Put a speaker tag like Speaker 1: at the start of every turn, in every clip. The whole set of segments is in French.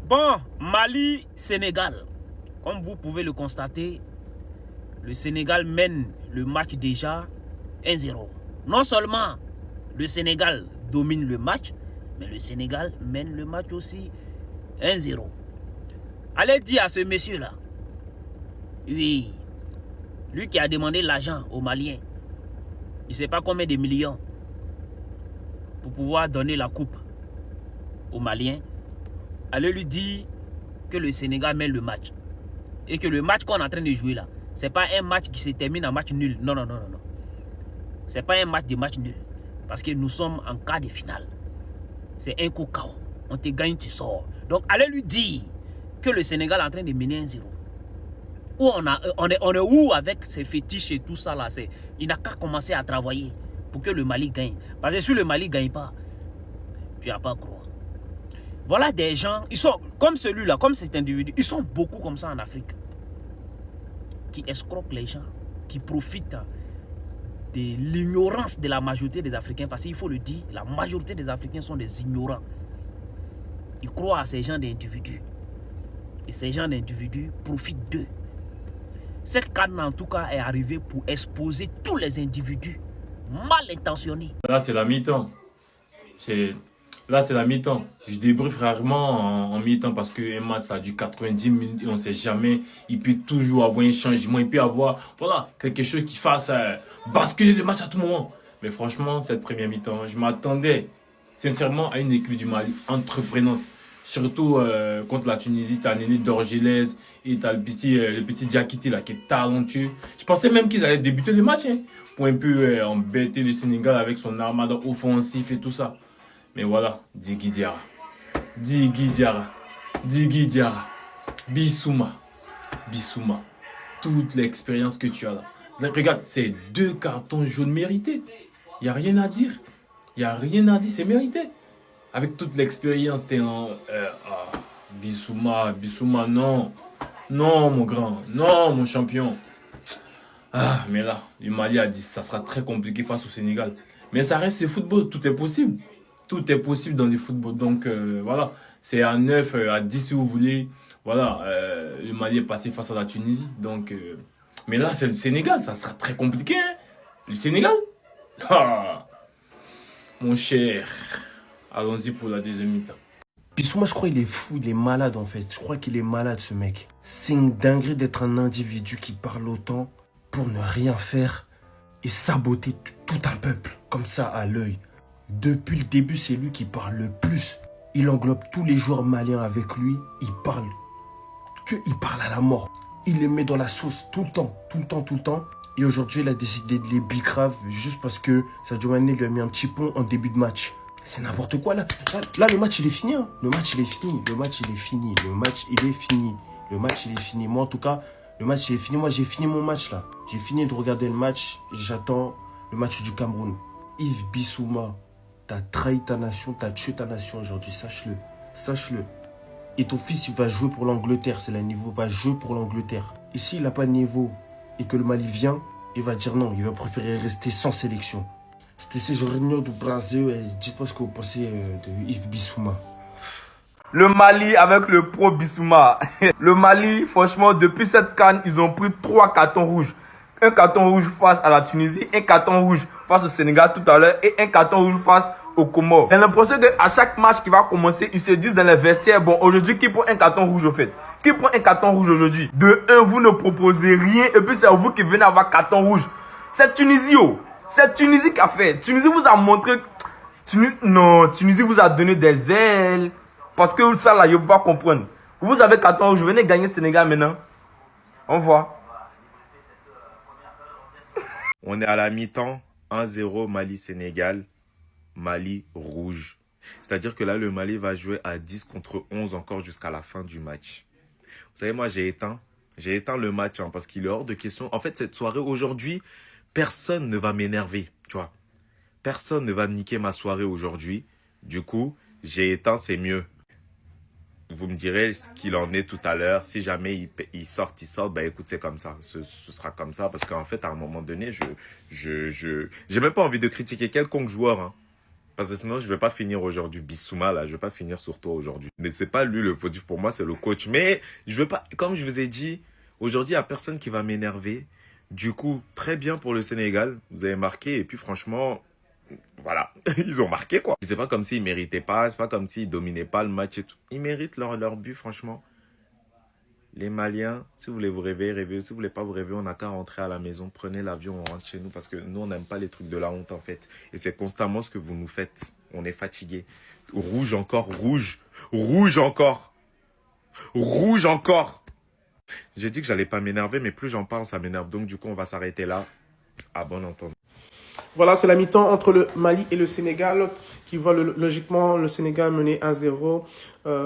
Speaker 1: Bon, Mali-Sénégal. Comme vous pouvez le constater, le Sénégal mène le match déjà 1-0. Non seulement le Sénégal domine le match, mais le Sénégal mène le match aussi 1-0. Allez dire à ce monsieur-là, oui, lui qui a demandé l'argent aux Maliens, il ne sait pas combien de millions pour pouvoir donner la coupe aux Maliens. Allez lui dire que le Sénégal mène le match. Et que le match qu'on est en train de jouer là, ce n'est pas un match qui se termine en match nul. Non, non, non, non, non. Ce n'est pas un match de match nul. Parce que nous sommes en quart de finale. C'est un coup KO. On te gagne, tu sors. Donc allez lui dire que le Sénégal est en train de mener 1-0. Où on est où avec ces fétiches et tout ça là. Il n'a qu'à commencer à travailler pour que le Mali gagne. Parce que si le Mali ne gagne pas, tu n'as pas à croire. Voilà des gens, ils sont comme celui-là, comme cet individu, ils sont beaucoup comme ça en Afrique. Qui escroquent les gens, qui profitent de l'ignorance de la majorité des Africains. Parce qu'il faut le dire, la majorité des Africains sont des ignorants. Ils croient à ces gens d'individus. Et ces gens d'individus profitent d'eux. Cette canne en tout cas est arrivée pour exposer tous les individus mal intentionnés.
Speaker 2: Là, c'est la mi-temps. Là, c'est la mi-temps. Je débriefe rarement en mi-temps parce qu'un match, ça dure 90 minutes et on ne sait jamais. Il peut toujours avoir un changement. Il peut avoir quelque chose qui fasse basculer le match à tout moment. Mais franchement, cette première mi-temps, je m'attendais sincèrement à une équipe du Mali entreprenante. Surtout contre la Tunisie, tu as Néné Dorgelès et tu as le petit Diakité là, qui est talentueux. Je pensais même qu'ils allaient débuter le match pour un peu embêter le Sénégal avec son armada offensif et tout ça. Mais voilà, Digui Diarra, Bissouma, toute l'expérience que tu as là. Regarde, c'est 2 cartons jaunes mérités. Il n'y a rien à dire. C'est mérité. Avec toute l'expérience, t'es en... Bissouma, non. Non, mon grand. Non, mon champion. Mais là, le Mali a dit ça sera très compliqué face au Sénégal. Mais ça reste le football, tout est possible. Tout est possible dans le football. Donc, voilà, c'est à 9, à 10 si vous voulez. Voilà, le Mali est passé face à la Tunisie. Donc, mais là, c'est le Sénégal. Ça sera très compliqué. Hein? Le Sénégal mon cher, allons-y pour la deuxième mi-temps.
Speaker 3: Bissouma, je crois qu'il est fou, il est malade en fait. Je crois qu'il est malade ce mec. C'est une dinguerie d'être un individu qui parle autant pour ne rien faire et saboter tout un peuple comme ça à l'œil. Depuis le début, c'est lui qui parle le plus. Il englobe tous les joueurs maliens avec lui. Il parle à la mort. Il les met dans la sauce tout le temps. Et aujourd'hui, il a décidé de les bicrave juste parce que Sadio Mané lui a mis un petit pont en début de match. C'est n'importe quoi là. Là, le match il est fini. Hein. Le match il est fini. Moi en tout cas, le match il est fini. Moi j'ai fini mon match là. J'ai fini de regarder le match. J'attends le match du Cameroun. Yves Bissouma. T'as trahi ta nation, t'as tué ta nation aujourd'hui, sache-le. Et ton fils, il va jouer pour l'Angleterre, c'est le niveau, va jouer pour l'Angleterre. Et s'il n'a pas de niveau et que le Mali vient, il va dire non, il va préférer rester sans sélection. C'était ces réunions du Brésil et dites-moi ce que vous pensez de Yves Bissouma.
Speaker 4: Le Mali avec le pro Bissouma. Le Mali, franchement, depuis cette CAN, ils ont pris 3 cartons rouges. Un carton rouge face à la Tunisie, un carton rouge face au Sénégal tout à l'heure et un carton rouge face au Comores. J'ai l'impression qu'à chaque match qui va commencer, ils se disent dans les vestiaires, bon, aujourd'hui, qui prend un carton rouge au fait? Qui prend un carton rouge aujourd'hui? De un, vous ne proposez rien et puis c'est vous qui venez avoir carton rouge. C'est Tunisie, oh. C'est Tunisie qui a fait. Tunisie vous a montré... Tunisie vous a donné des ailes. Parce que ça là, je ne peux pas comprendre. Vous avez carton rouge, venez gagner Sénégal maintenant. On voit.
Speaker 5: On est à la mi-temps, 1-0 Mali-Sénégal, Mali rouge. C'est-à-dire que là, le Mali va jouer à 10 contre 11 encore jusqu'à la fin du match. Vous savez, moi, j'ai éteint le match parce qu'il est hors de question. En fait, cette soirée, aujourd'hui, personne ne va m'énerver, tu vois. Personne ne va me niquer ma soirée aujourd'hui. Du coup, j'ai éteint, c'est mieux. Vous me direz ce qu'il en est tout à l'heure. Si jamais il sort, ben écoute, c'est comme ça. Ce sera comme ça parce qu'en fait, à un moment donné, j'ai même pas envie de critiquer quelconque joueur. Hein. Parce que sinon, je ne vais pas finir aujourd'hui. Bissouma, là, je ne vais pas finir sur toi aujourd'hui. Mais c'est pas lui le fautif pour moi, c'est le coach. Mais je veux pas, comme je vous ai dit, aujourd'hui, il n'y a personne qui va m'énerver. Du coup, très bien pour le Sénégal. Vous avez marqué. Et puis, franchement, voilà, ils ont marqué, quoi. C'est pas comme s'ils méritaient pas. C'est pas comme s'ils dominaient pas le match et tout. Ils méritent leur but, franchement. Les Maliens, si vous voulez vous réveiller, rêvez. Si vous voulez pas vous réveiller, on n'a qu'à rentrer à la maison. Prenez l'avion, on rentre chez nous parce que nous, on n'aime pas les trucs de la honte, en fait. Et c'est constamment ce que vous nous faites. On est fatigué. Rouge encore, rouge. Rouge encore. Rouge encore. J'ai dit que j'allais pas m'énerver, mais plus j'en parle, ça m'énerve. Donc, du coup, on va s'arrêter là. À bon entendeur.
Speaker 3: Voilà, c'est la mi-temps entre le Mali et le Sénégal qui voit logiquement le Sénégal mener 1-0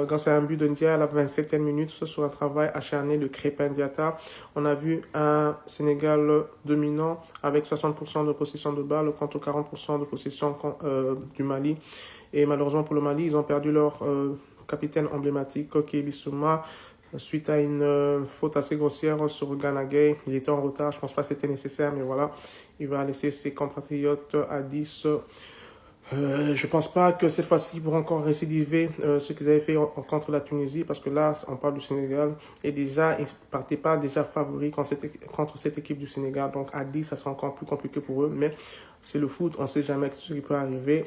Speaker 3: grâce à un but de Ndia à la 27e minute sur un travail acharné de Crépin Diatta. On a vu un Sénégal dominant avec 60% de possession de balle contre 40% de possession du Mali. Et malheureusement pour le Mali, ils ont perdu leur capitaine emblématique, Koké Bissouma, suite à une faute assez grossière sur Gana Gueye. Il était en retard, je pense pas que c'était nécessaire, mais voilà, il va laisser ses compatriotes à 10. Je pense pas que cette fois-ci ils pourront encore récidiver ce qu'ils avaient fait contre la Tunisie, parce que là, on parle du Sénégal, et déjà, ils ne partaient pas déjà favoris contre cette équipe du Sénégal, donc à 10, ça sera encore plus compliqué pour eux, mais c'est le foot, on ne sait jamais ce qui peut arriver.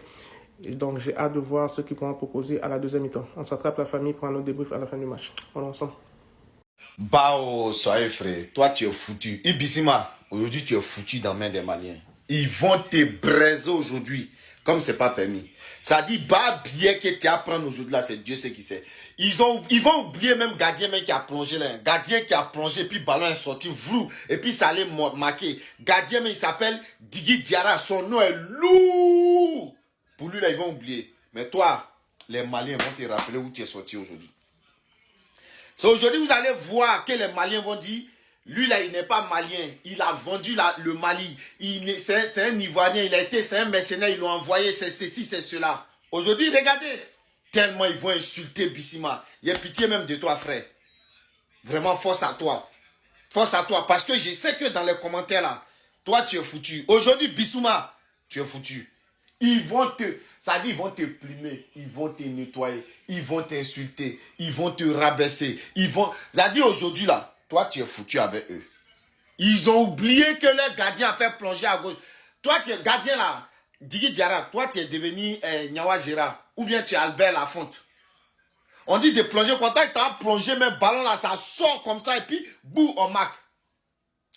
Speaker 3: Et donc, j'ai hâte de voir ce qu'ils pourront proposer à la deuxième mi-temps. On s'attrape la famille pour un autre débrief à la fin du match. On est ensemble.
Speaker 6: Bao, soyez frère, toi tu es foutu. Ibissima, aujourd'hui tu es foutu dans la main des Maliens. Ils vont te braiser aujourd'hui, comme c'est pas permis. Ça dit, bah, bien que tu apprends aujourd'hui là, c'est Dieu ce qui sait. Ils vont oublier même gardien qui a plongé là. Gardien qui a plongé, puis ballon est sorti, vrou, et puis ça allait marquer. Gardien, mais il s'appelle Digui Diarra, son nom est lourd. Pour lui là, ils vont oublier. Mais toi, les Maliens vont te rappeler où tu es sorti aujourd'hui. C'est aujourd'hui vous allez voir que les Maliens vont dire, lui là il n'est pas malien, il a vendu le Mali, c'est un Ivoirien, c'est un mercenaire, ils l'ont envoyé, c'est ceci, c'est cela. Aujourd'hui, regardez, tellement ils vont insulter Bissima. Il y a pitié même de toi, frère. Vraiment, force à toi. Force à toi, parce que je sais que dans les commentaires là, toi tu es foutu. Aujourd'hui, Bissouma, tu es foutu. Ils vont te plumer, ils vont te nettoyer, ils vont t'insulter, ils vont te rabaisser, ça dit aujourd'hui là, toi tu es foutu avec eux. Ils ont oublié que leur gardien a fait plonger à gauche. Toi tu es gardien là, Digui Diarra, toi tu es devenu Nyawa Gérard, ou bien tu es Albert Lafonte. On dit de plonger, quand tu as plongé, même ballon là, ça sort comme ça et puis bouh, on marque.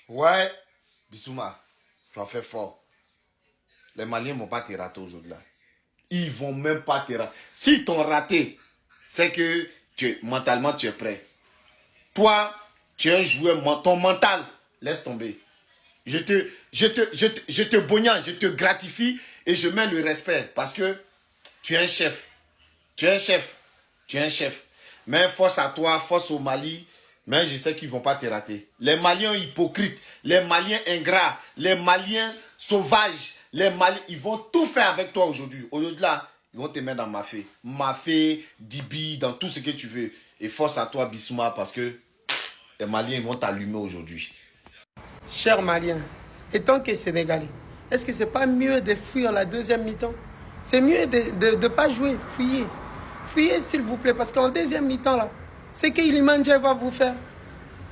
Speaker 6: Ouais, Bissouma, tu as fait fort. Les Maliens ne vont pas te rater aujourd'hui là. Ils ne vont même pas te rater. S'ils t'ont raté, c'est que mentalement tu es prêt. Toi, tu es un joueur, ton mental, laisse tomber. Je te bognage, je te gratifie et je mets le respect parce que tu es un chef. Tu es un chef. Tu es un chef. Mais force à toi, force au Mali. Mais je sais qu'ils ne vont pas te rater. Les Maliens hypocrites, les Maliens ingrats, les Maliens sauvages, les Maliens, ils vont tout faire avec toi aujourd'hui. Aujourd'hui là, ils vont te mettre dans Mafé, Dibi, dans tout ce que tu veux. Et force à toi, Bissouma, parce que les Maliens vont t'allumer aujourd'hui.
Speaker 7: Chers Maliens, et tant que Sénégalais, est-ce que c'est pas mieux de fuir la deuxième mi-temps? C'est mieux de ne pas jouer, fuyez. Fuyez s'il vous plaît, parce qu'en deuxième mi-temps là, c'est que Iliman Ndiaye va vous faire.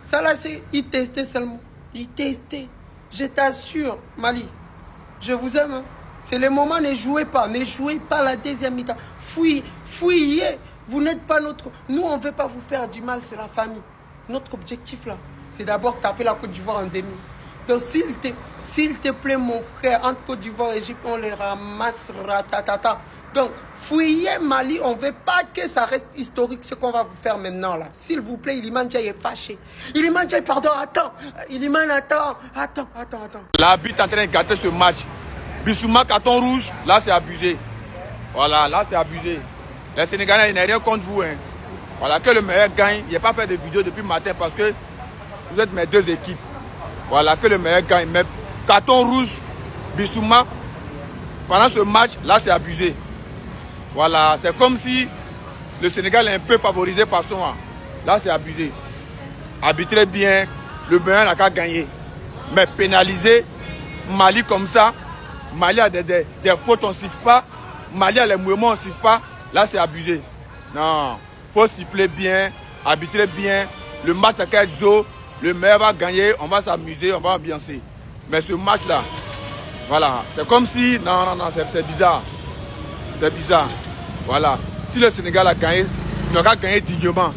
Speaker 7: Ça là, c'est y tester seulement. Y tester. Je t'assure, Mali, je vous aime. Hein. C'est le moment, ne jouez pas la deuxième mi-temps. Fuyez. Vous n'êtes pas notre... Nous, on ne veut pas vous faire du mal, c'est la famille. Notre objectif là, c'est d'abord taper la Côte d'Ivoire en demi. Donc s'il te plaît mon frère, entre Côte d'Ivoire et Égypte, on les ramassera, tatata. Donc fuyez Mali, on ne veut pas que ça reste historique ce qu'on va vous faire maintenant là. S'il vous plaît, Iliman Ndiaye est fâché. Iliman Ndiaye, pardon, attends. Iliman, attends.
Speaker 4: L'arbitre est en train de gâter ce match. Bissouma, carton rouge, là c'est abusé. Voilà, là c'est abusé. Les Sénégalais, il n'y a rien contre vous. Hein. Voilà, que le meilleur gagne. Il n'y a pas fait de vidéo depuis le matin parce que vous êtes mes deux équipes. Voilà, que le meilleur gagne. Mais carton rouge, Bissouma, pendant ce match, là c'est abusé. Voilà, c'est comme si le Sénégal est un peu favorisé par son. Là c'est abusé. Arbitrez bien, le meilleur n'a qu'à gagner. Mais pénaliser Mali comme ça, Mali a des fautes, on ne siffle pas. Maliens, les mouvements ne sifflent pas, là c'est abusé. Non, faut siffler bien, arbitrer bien. Le match à Kadzo, le meilleur va gagner, on va s'amuser, on va ambiancer. Mais ce match-là, voilà, c'est comme si... Non, c'est bizarre. C'est bizarre. Voilà. Si le Sénégal a gagné, il aura gagné dignement.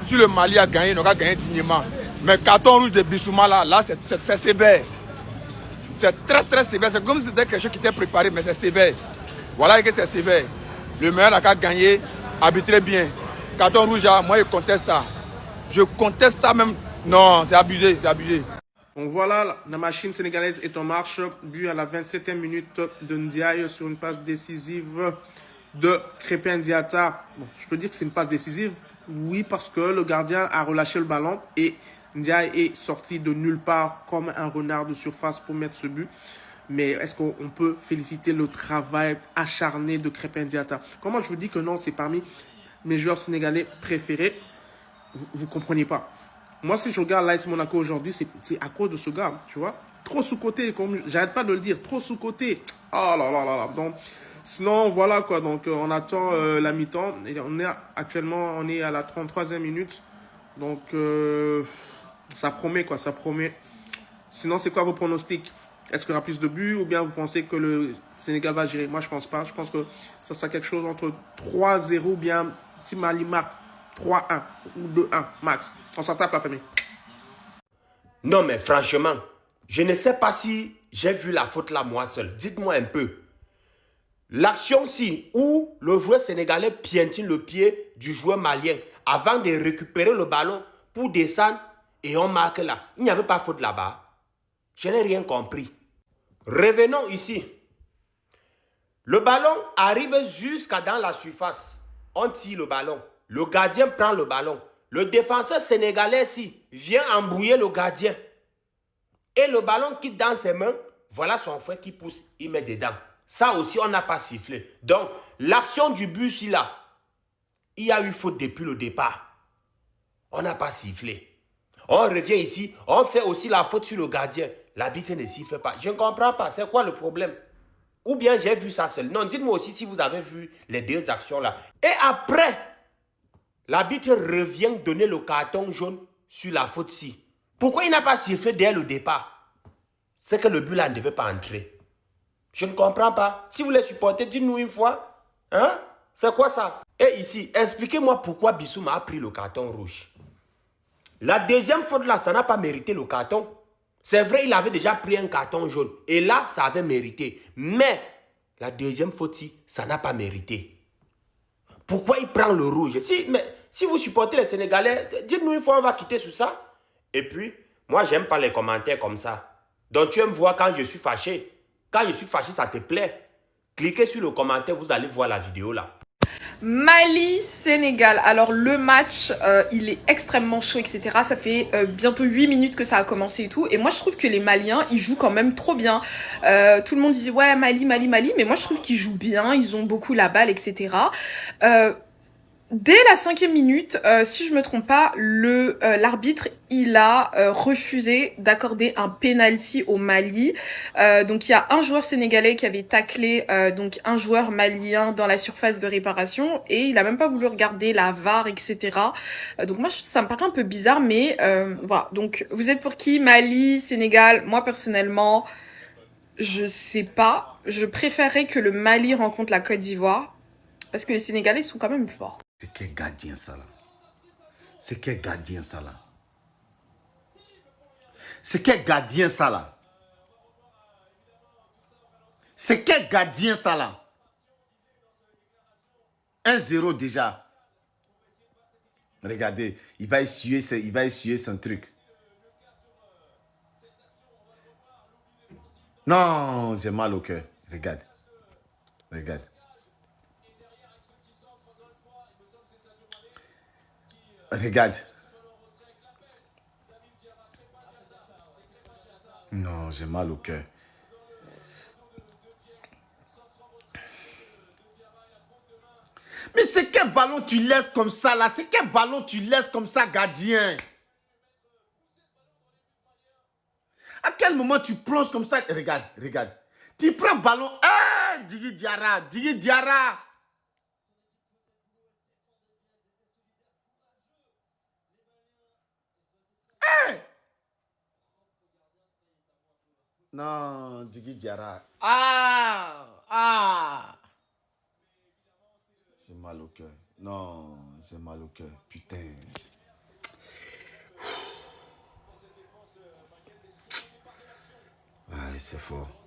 Speaker 4: Si le Mali a gagné, il aura gagné dignement. Mais carton rouge de Bissouma, là c'est sévère. C'est très sévère. C'est comme si c'était quelque chose qui était préparé, mais c'est sévère. Voilà que c'est sévère. Le meilleur n'a qu'à gagner, arbitrer bien. Carton rouge, moi je conteste ça. Je conteste ça même. Non, c'est abusé, c'est abusé.
Speaker 3: Donc voilà, la machine sénégalaise est en marche. But à la 27e minute de Ndiaye sur une passe décisive de Krépin Diatta. Bon, je peux dire que c'est une passe décisive. Oui, parce que le gardien a relâché le ballon et Ndiaye est sorti de nulle part comme un renard de surface pour mettre ce but. Mais est-ce qu'on peut féliciter le travail acharné de Krépin Diatta? Comment je vous dis que non, c'est parmi mes joueurs sénégalais préférés? Vous comprenez pas. Moi, si je regarde l'AS Monaco aujourd'hui, c'est à cause de ce gars, tu vois. Trop sous-côté, comme j'arrête pas de le dire, trop sous-côté. Oh là là là là. Donc, sinon, voilà quoi. Donc, on attend la mi-temps. Actuellement, on est à la 33e minute. Donc, ça promet quoi, ça promet. Sinon, c'est quoi vos pronostics? Est-ce qu'il y aura plus de buts ou bien vous pensez que le Sénégal va gérer? Moi, je pense pas. Je pense que ça sera quelque chose entre 3-0 ou bien si Mali marque 3-1 ou 2-1 max. On s'en tape la famille.
Speaker 8: Non mais franchement, je ne sais pas si j'ai vu la faute là moi seul. Dites-moi un peu. L'action-ci où le joueur sénégalais piétine le pied du joueur malien avant de récupérer le ballon pour descendre et on marque là. Il n'y avait pas faute là-bas. Je n'ai rien compris. Revenons ici. Le ballon arrive jusqu'à dans la surface. On tire le ballon. Le gardien prend le ballon. Le défenseur sénégalais ici vient embrouiller le gardien. Et le ballon quitte dans ses mains. Voilà son frère qui pousse, il met dedans. Ça aussi, on n'a pas sifflé. Donc, l'action du but ici là, il y a eu faute depuis le départ. On n'a pas sifflé. On revient ici, on fait aussi la faute sur le gardien. L'arbitre ne siffle pas. Je ne comprends pas, c'est quoi le problème? Ou bien j'ai vu ça seul. Non, dites-moi aussi si vous avez vu les deux actions là. Et après, l'arbitre revient donner le carton jaune sur la faute-ci. Pourquoi il n'a pas sifflé dès le départ? C'est que le but là ne devait pas entrer. Je ne comprends pas. Si vous les supportez, dites-nous une fois. Hein? C'est quoi ça? Et ici, expliquez-moi pourquoi Bissouma a pris le carton rouge. La deuxième faute là, ça n'a pas mérité le carton. C'est vrai, il avait déjà pris un carton jaune. Et là, ça avait mérité. Mais la deuxième faute-ci, ça n'a pas mérité. Pourquoi il prend le rouge? Si vous supportez les Sénégalais, dites-nous une fois, on va quitter sur ça. Et puis, moi, j'aime pas les commentaires comme ça. Donc, tu aimes voir quand je suis fâché. Quand je suis fâché, ça te plaît. Cliquez sur le commentaire, vous allez voir la vidéo là.
Speaker 9: Mali-Sénégal. Alors le match, il est extrêmement chaud, etc. Ça fait bientôt 8 minutes que ça a commencé et tout. Et moi, je trouve que les Maliens, ils jouent quand même trop bien. Tout le monde disait, ouais, Mali, Mali, Mali. Mais moi, je trouve qu'ils jouent bien. Ils ont beaucoup la balle, etc. Dès la 5e minute, si je me trompe pas, l'arbitre, il a refusé d'accorder un penalty au Mali. Donc il y a un joueur sénégalais qui avait taclé donc un joueur malien dans la surface de réparation et il a même pas voulu regarder la VAR, etc. Donc moi ça me paraît un peu bizarre, mais voilà. Donc vous êtes pour qui? Mali, Sénégal? Moi personnellement, je sais pas. Je préférerais que le Mali rencontre la Côte d'Ivoire parce que les Sénégalais sont quand même forts.
Speaker 10: C'est quel gardien ça là? C'est quel gardien ça là? C'est quel gardien ça là? C'est quel gardien ça là? 1-0 déjà. Regardez, il va essuyer son truc. Non, j'ai mal au cœur. Regarde. Regarde. Regarde. Non, j'ai mal au cœur. Mais c'est quel ballon tu laisses comme ça là? C'est quel ballon tu laisses comme ça, gardien? À quel moment tu plonges comme ça? Regarde, regarde. Tu prends ballon. Digui Diarra. Digui Diarra. Non, Digui Diarra. J'ai mal au cœur. Non, j'ai mal au cœur. Putain. Ouais, c'est fort.